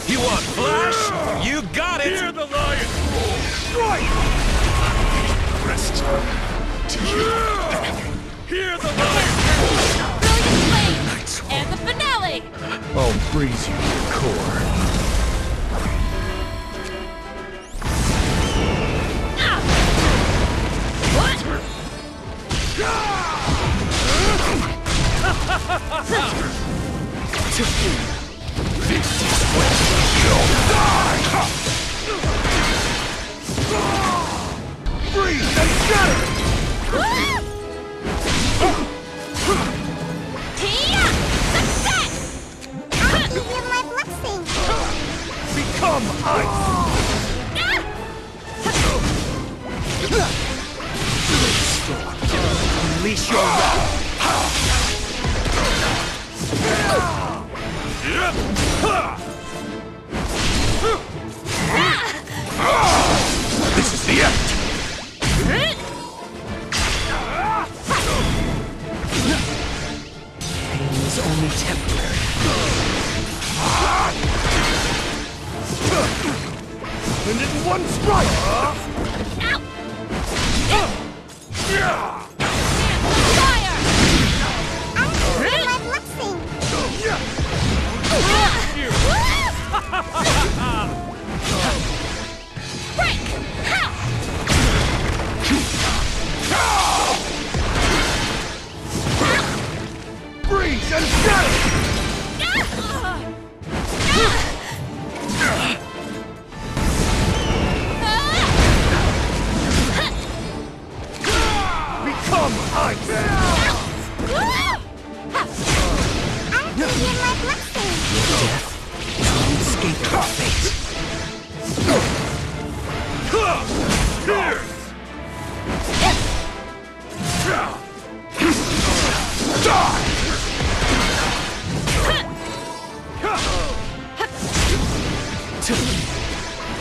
You want flash? You got it! Hear the lion! Strike! Rest to you. Hear the lion! Brilliant flame! And the finale! I'll freeze you to your core. What? This is when you'll die! Freeze and shatter! Tia! Success! I'll give you my blessing. Become ice! Unleash your wrath! This is the end! Pain is only temporary. And in one strike! Fire! I'll give you my blessing. Break! Freeze and shatter! Become ice! I'll give you my blessing. Death is unescapable fate. Die!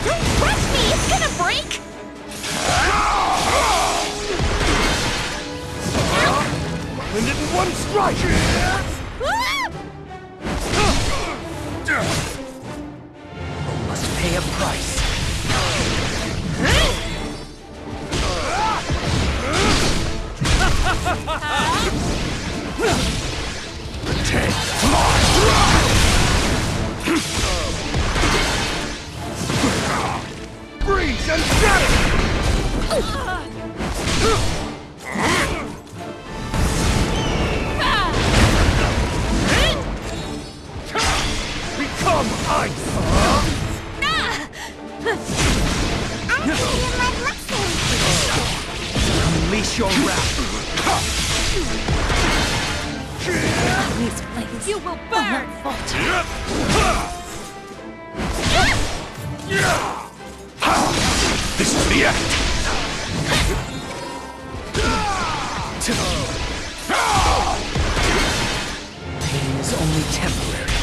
Don't press me! It's gonna break! And in one strike! Must pay a price. Take my freeze and shatter! Become ice! I'll give you my blessing. Unleash your wrath. These flames, you will burn! This is the end! Pain is only temporary.